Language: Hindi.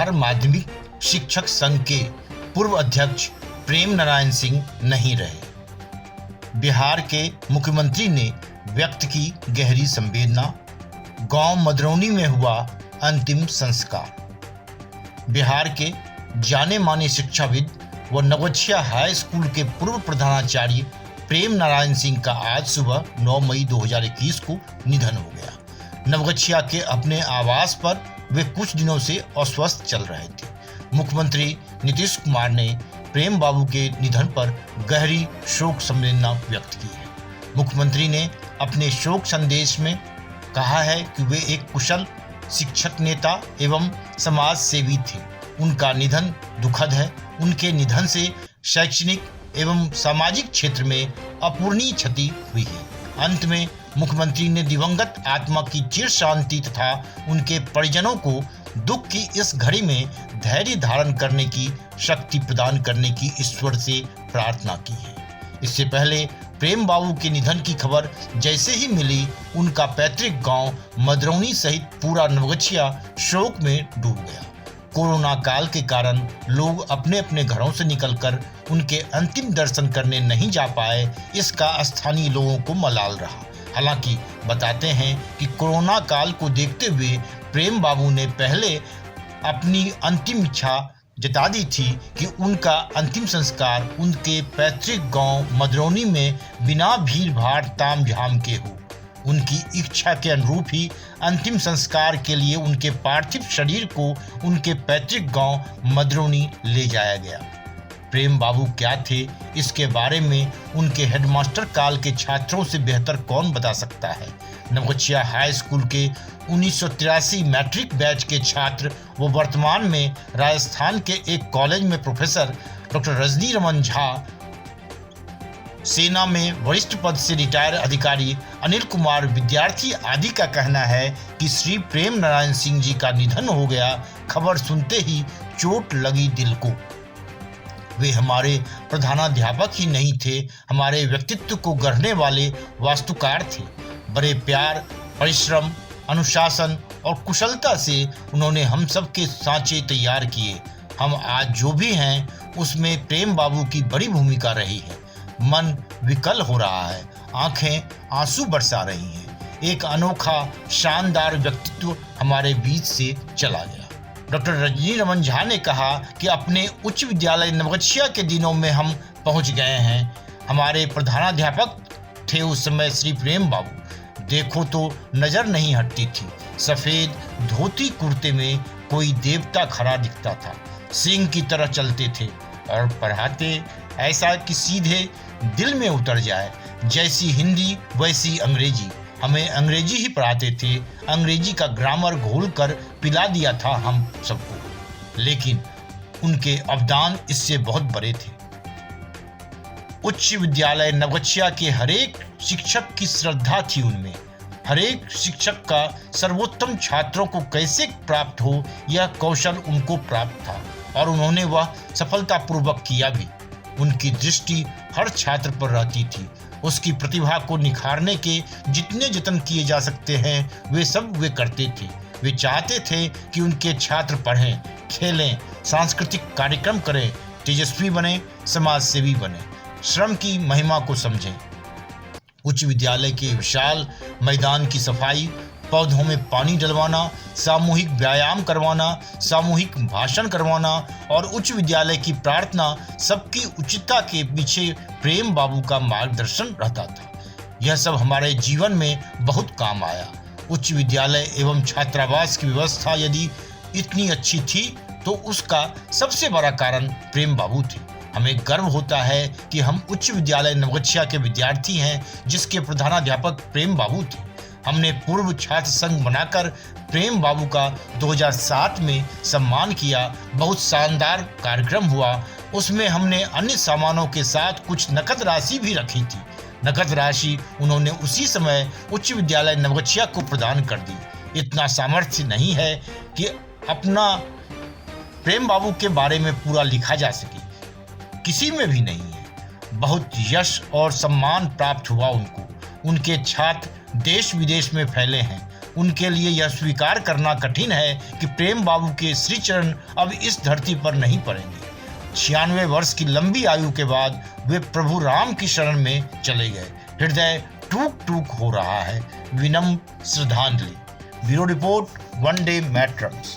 बिहार माध्यमिक शिक्षक संघ के पूर्व अध्यक्ष प्रेम नारायण सिंह नहीं रहे। बिहार के मुख्यमंत्री ने व्यक्त की गहरी संवेदना। गांव मदरौनी में हुआ अंतिम संस्कार। बिहार के जाने माने शिक्षाविद व नवगछिया हाई स्कूल के पूर्व प्रधानाचार्य प्रेम नारायण सिंह का आज सुबह 9 मई 2021 को निधन हो गया। नवगछिया के अपने आवास पर वे कुछ दिनों से अस्वस्थ चल रहे थे। मुख्यमंत्री नीतीश कुमार ने प्रेम बाबू के निधन पर गहरी शोक संवेदना व्यक्त की है। मुख्यमंत्री ने अपने शोक संदेश में कहा है कि वे एक कुशल शिक्षक, नेता एवं समाज सेवी थे। उनका निधन दुखद है। उनके निधन से शैक्षणिक एवं सामाजिक क्षेत्र में अपूरणीय क्षति हुई है। अंत में मुख्यमंत्री ने दिवंगत आत्मा की चिर शांति तथा उनके परिजनों को दुख की इस घड़ी में धैर्य धारण करने की शक्ति प्रदान करने की ईश्वर से प्रार्थना की है। इससे पहले प्रेम बाबू के निधन की खबर जैसे ही मिली, उनका पैतृक गांव मदरौनी सहित पूरा नवगछिया शोक में डूब गया। कोरोना काल के कारण लोग अपने अपने घरों से निकलकर उनके अंतिम दर्शन करने नहीं जा पाए। इसका स्थानीय लोगों को मलाल रहा। हालांकि बताते हैं कि कोरोना काल को देखते हुए प्रेम बाबू ने पहले अपनी अंतिम इच्छा जता दी थी कि उनका अंतिम संस्कार उनके पैतृक गांव मदरौनी में बिना भीड़ भाड़ ताम झाम के हो। उनकी इच्छा के अनुरूप ही अंतिम संस्कार के लिए उनके पार्थिव शरीर को उनके पैतृक गांव मदरौनी ले जाया गया। प्रेम बाबू क्या थे, इसके बारे में उनके हेडमास्टर काल के छात्रों से बेहतर कौन बता सकता है। नवगछिया हाई स्कूल के 1983 मैट्रिक बैच के छात्र वो वर्तमान में राजस्थान के एक कॉलेज में प्रोफेसर डॉक्टर रजनी रमन झा, सेना में वरिष्ठ पद से रिटायर अधिकारी अनिल कुमार विद्यार्थी आदि का कहना है कि श्री प्रेम नारायण सिंह जी का निधन हो गया। खबर सुनते ही चोट लगी दिल को। वे हमारे प्रधानाध्यापक ही नहीं थे, हमारे व्यक्तित्व को गढ़ने वाले वास्तुकार थे। बड़े प्यार, परिश्रम, अनुशासन और कुशलता से उन्होंने हम सब के सांचे तैयार किए। हम आज जो भी हैं उसमें प्रेम बाबू की बड़ी भूमिका रही है। मन विकल हो रहा है, आंखें आंसू बरसा रही हैं। एक अनोखा शानदार व्यक्तित्व हमारे बीच से चला गया। डॉक्टर रजनी रमन झा ने कहा कि अपने उच्च विद्यालय नवगछिया के दिनों में हम पहुंच गए हैं। हमारे प्रधानाध्यापक थे उस समय श्री प्रेम बाबू। देखो तो नजर नहीं हटती थी। सफेद धोती कुर्ते में कोई देवता खड़ा दिखता था। सिंह की तरह चलते थे और पढ़ाते ऐसा कि सीधे दिल में उतर जाए। जैसी हिंदी वैसी अंग्रेजी। हमें अंग्रेजी ही पढ़ाते थे। अंग्रेजी का ग्रामर घोल कर पिला दिया था हम सबको। लेकिन उनके अवदान इससे बहुत बड़े थे। उच्च विद्यालय नवगछिया के हरेक शिक्षक की श्रद्धा थी उनमें। हरेक शिक्षक का सर्वोत्तम छात्रों को कैसे प्राप्त हो, यह कौशल उनको प्राप्त था और उन्होंने वह सफलतापूर्वक किया भी। उनकी दृष्टि हर छात्र पर रहती थी। उसकी प्रतिभा को निखारने के जितने जतन किए जा सकते हैं वे सब वे करते थे। वे चाहते थे कि उनके छात्र पढ़ें, खेलें, सांस्कृतिक कार्यक्रम करें, तेजस्वी बने, समाज सेवी बने, श्रम की महिमा को समझें। उच्च विद्यालय के विशाल मैदान की सफाई, पौधों में पानी डलवाना, सामूहिक व्यायाम करवाना, सामूहिक भाषण करवाना और उच्च विद्यालय की प्रार्थना, सबकी उचितता के पीछे प्रेम बाबू का मार्गदर्शन रहता था। यह सब हमारे जीवन में बहुत काम आया। उच्च विद्यालय एवं छात्रावास की व्यवस्था यदि इतनी अच्छी थी तो उसका सबसे बड़ा कारण प्रेम बाबू थे। हमें गर्व होता है कि हम उच्च विद्यालय नवगछिया के विद्यार्थी हैं जिसके प्रधानाध्यापक प्रेम बाबू थे। हमने पूर्व छात्र संघ बनाकर प्रेम बाबू का 2007 में सम्मान किया। बहुत शानदार कार्यक्रम हुआ। उसमें हमने अन्य सामानों के साथ कुछ नकद राशि भी रखी थी। नकद राशि उन्होंने उसी समय उच्च विद्यालय नवगछिया को प्रदान कर दी। इतना सामर्थ्य नहीं है कि अपना प्रेम बाबू के बारे में पूरा लिखा जा सके, किसी में भी नहीं है। बहुत यश और सम्मान प्राप्त हुआ उनको। उनके छात्र देश विदेश में फैले हैं। उनके लिए यह स्वीकार करना कठिन है कि प्रेम बाबू के श्री चरण अब इस धरती पर नहीं पड़ेंगे। 96 वर्ष की लंबी आयु के बाद वे प्रभु राम की शरण में चले गए। हृदय टूक टूक हो रहा है। विनम्र श्रद्धांजलि। Bureau report, one day मैट्रम्स।